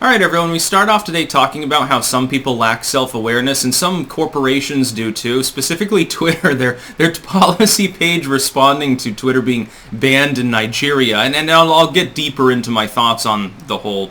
Alright everyone, we start off today talking about how some people lack self-awareness and some corporations do too, specifically Twitter, their policy page responding to Twitter being banned in Nigeria, and I'll get deeper into my thoughts on the whole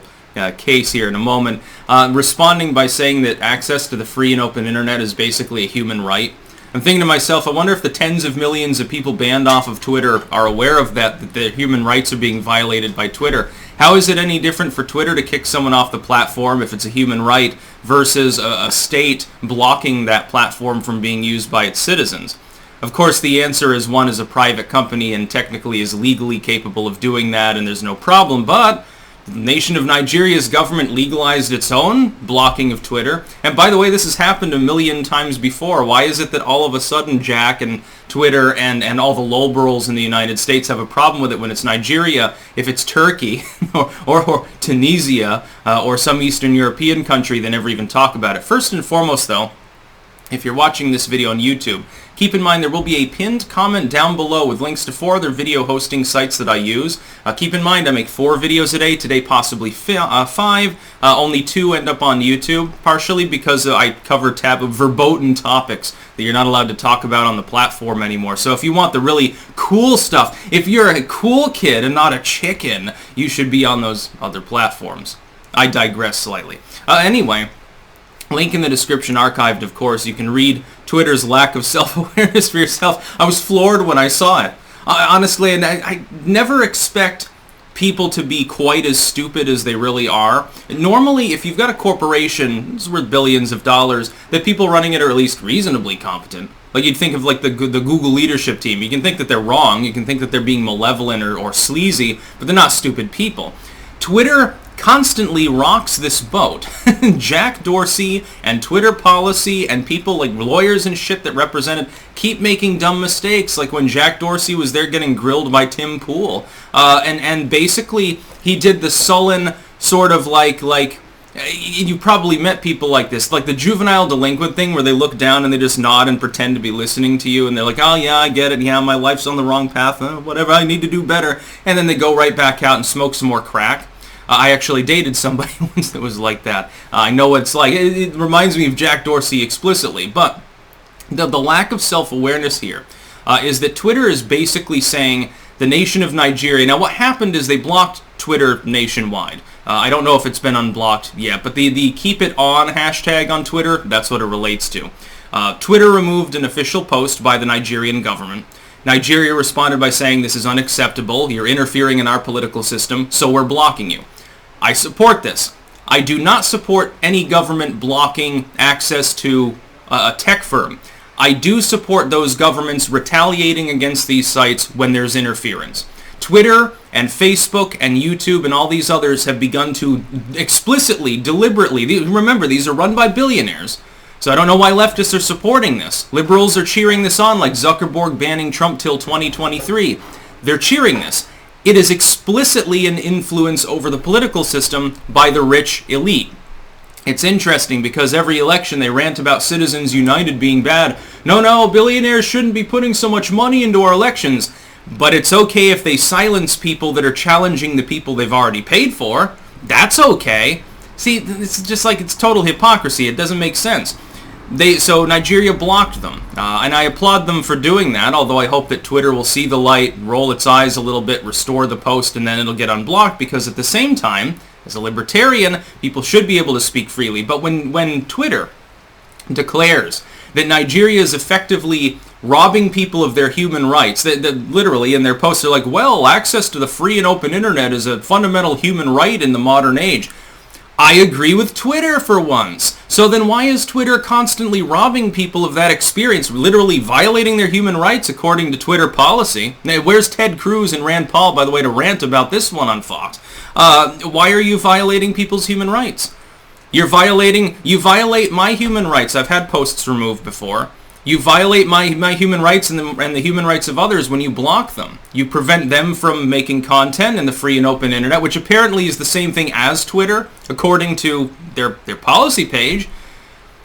case here in a moment, responding by saying that access to the free and open internet is basically a human right. I'm thinking to myself, I wonder if the tens of millions of people banned off of Twitter are aware of that their human rights are being violated by Twitter. How is it any different for Twitter to kick someone off the platform if it's a human right versus a state blocking that platform from being used by its citizens? Of course, the answer is one is a private company and technically is legally capable of doing that and there's no problem, but the nation of Nigeria's government legalized its own blocking of Twitter. And by the way, this has happened a million times before. Why is it that all of a sudden Jack and Twitter and all the lowburls in the United States have a problem with it when it's Nigeria? If it's Turkey or Tunisia or some Eastern European country, they never even talk about it. First and foremost, though, if you're watching this video on YouTube, keep in mind there will be a pinned comment down below with links to 4 other video hosting sites that I use. Keep in mind I make 4 videos a day, today possibly 5. Only 2 end up on YouTube, partially because I cover verboten topics that you're not allowed to talk about on the platform anymore. So if you want the really cool stuff, if you're a cool kid and not a chicken, you should be on those other platforms. I digress slightly. Anyway, link in the description, archived, of course. You can read Twitter's lack of self-awareness for yourself. I was floored when I saw it. Honestly, and I never expect people to be quite as stupid as they really are. Normally, if you've got a corporation, it's worth billions of dollars, the people running it are at least reasonably competent. Like you'd think of like the Google leadership team. You can think that they're wrong. You can think that they're being malevolent or sleazy, but they're not stupid people. Twitter constantly rocks this boat. Jack Dorsey and Twitter policy and people like lawyers and shit that represent it keep making dumb mistakes, like when Jack Dorsey was there getting grilled by Tim Pool. And basically he did the sullen sort of like you probably met people like this, like the juvenile delinquent thing where they look down and they just nod and pretend to be listening to you and they're like, oh yeah, I get it, yeah, my life's on the wrong path, whatever, I need to do better. And then they go right back out and smoke some more crack. I actually dated somebody once that was like that. I know what it's like. It reminds me of Jack Dorsey explicitly, but the lack of self-awareness here is that Twitter is basically saying the nation of Nigeria. Now what happened is they blocked Twitter nationwide. I don't know if it's been unblocked yet, but the keep it on hashtag on Twitter, that's what it relates to. Twitter removed an official post by the Nigerian government. Nigeria responded by saying this is unacceptable, you're interfering in our political system, so we're blocking you. I support this. I do not support any government blocking access to a tech firm. I do support those governments retaliating against these sites when there's interference. Twitter and Facebook and YouTube and all these others have begun to explicitly, deliberately, remember these are run by billionaires, so I don't know why leftists are supporting this. Liberals are cheering this on like Zuckerberg banning Trump till 2023. They're cheering this. It is explicitly an influence over the political system by the rich elite. It's interesting because every election they rant about Citizens United being bad. No, billionaires shouldn't be putting so much money into our elections. But it's okay if they silence people that are challenging the people they've already paid for. That's okay. See, it's just like it's total hypocrisy. It doesn't make sense. So Nigeria blocked them, and I applaud them for doing that, although I hope that Twitter will see the light, roll its eyes a little bit, restore the post, and then it'll get unblocked, because at the same time, as a libertarian, people should be able to speak freely. But when Twitter declares that Nigeria is effectively robbing people of their human rights, that literally in their posts they're like, well, access to the free and open internet is a fundamental human right in the modern age. I agree with Twitter for once. So then why is Twitter constantly robbing people of that experience, literally violating their human rights according to Twitter policy? Now, where's Ted Cruz and Rand Paul, by the way, to rant about this one on Fox? Why are you violating people's human rights? You violate my human rights. I've had posts removed before. You violate my human rights and the human rights of others when you block them. You prevent them from making content in the free and open internet, which apparently is the same thing as Twitter, according to their policy page.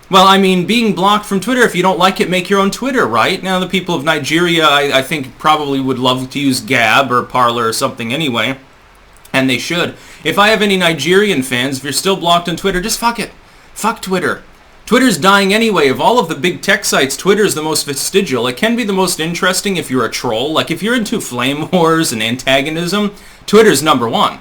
Well, I mean, being blocked from Twitter, if you don't like it, make your own Twitter, right? Now, the people of Nigeria, I think, probably would love to use Gab or Parler or something anyway, and they should. If I have any Nigerian fans, if you're still blocked on Twitter, just fuck it. Fuck Twitter. Twitter's dying anyway. Of all of the big tech sites, Twitter's the most vestigial. It can be the most interesting if you're a troll. Like, if you're into flame wars and antagonism, Twitter's number one.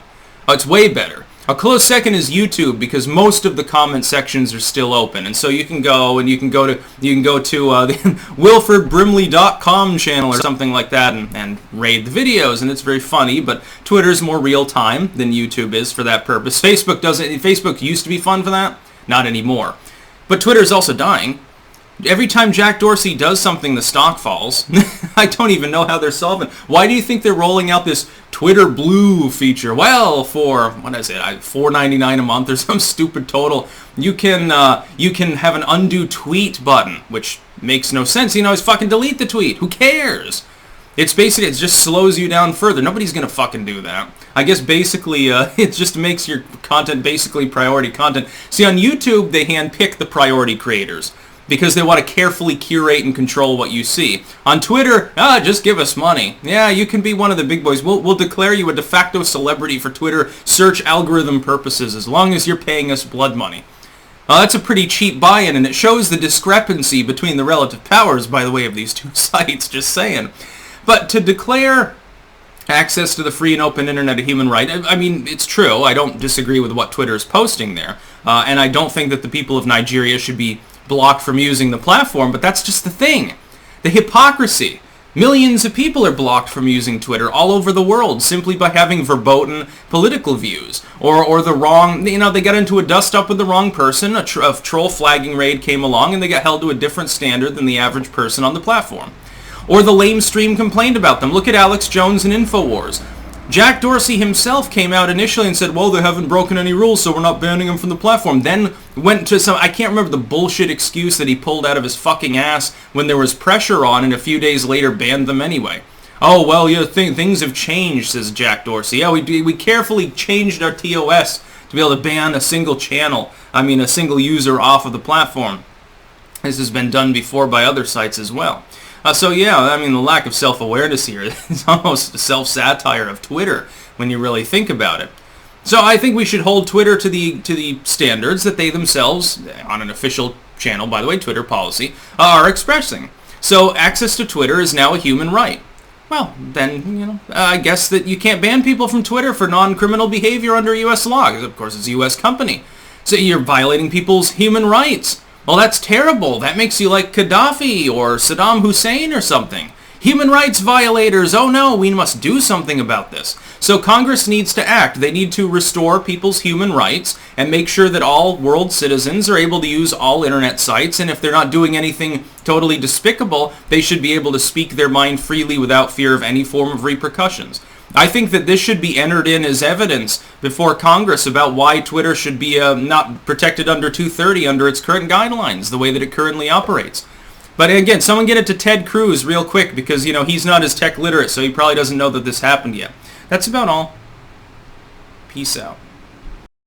Oh, it's way better. A close second is YouTube, because most of the comment sections are still open, and so you can go to the WilfordBrimley.com channel or something like that and raid the videos, and it's very funny. But Twitter's more real time than YouTube is for that purpose. Facebook used to be fun for that, not anymore. But Twitter's also dying. Every time Jack Dorsey does something, the stock falls. I don't even know how they're solving. Why do you think they're rolling out this Twitter Blue feature? Well, for, what is it, $4.99 a month or some stupid total, you can have an undo tweet button, which makes no sense. You know, just fucking delete the tweet. Who cares? It's basically, it just slows you down further. Nobody's going to fucking do that. I guess basically, it just makes your content basically priority content. See, on YouTube, they handpick the priority creators, because they want to carefully curate and control what you see. On Twitter, just give us money. Yeah, you can be one of the big boys. We'll declare you a de facto celebrity for Twitter search algorithm purposes as long as you're paying us blood money. That's a pretty cheap buy-in, and it shows the discrepancy between the relative powers, by the way, of these two sites, just saying. But to declare access to the free and open internet a human right, I mean, it's true. I don't disagree with what Twitter is posting there, and I don't think that the people of Nigeria should be blocked from using the platform, but that's just the thing. The hypocrisy. Millions of people are blocked from using Twitter all over the world simply by having verboten political views or the wrong, they got into a dust-up with the wrong person, a troll flagging raid came along, and they got held to a different standard than the average person on the platform. Or the lamestream complained about them. Look at Alex Jones and InfoWars. Jack Dorsey himself came out initially and said, well, they haven't broken any rules, so we're not banning them from the platform. Then went to I can't remember the bullshit excuse that he pulled out of his fucking ass when there was pressure on, and a few days later banned them anyway. Oh, well, yeah, things have changed, says Jack Dorsey. Yeah, we carefully changed our TOS to be able to ban a single user off of the platform. This has been done before by other sites as well. So yeah, I mean, the lack of self-awareness here is almost a self-satire of Twitter when you really think about it. So I think we should hold Twitter to the standards that they themselves, on an official channel, by the way, Twitter policy, are expressing. So access to Twitter is now a human right. Well, then, I guess that you can't ban people from Twitter for non-criminal behavior under U.S. law, because of course it's a U.S. company. So you're violating people's human rights. Well, that's terrible. That makes you like Gaddafi or Saddam Hussein or something. Human rights violators. Oh no, we must do something about this. So Congress needs to act. They need to restore people's human rights and make sure that all world citizens are able to use all internet sites, and if they're not doing anything totally despicable, they should be able to speak their mind freely without fear of any form of repercussions. I think that this should be entered in as evidence before Congress about why Twitter should be not protected under 230 under its current guidelines, the way that it currently operates. But again, someone get it to Ted Cruz real quick, because, he's not as tech literate, so he probably doesn't know that this happened yet. That's about all. Peace out.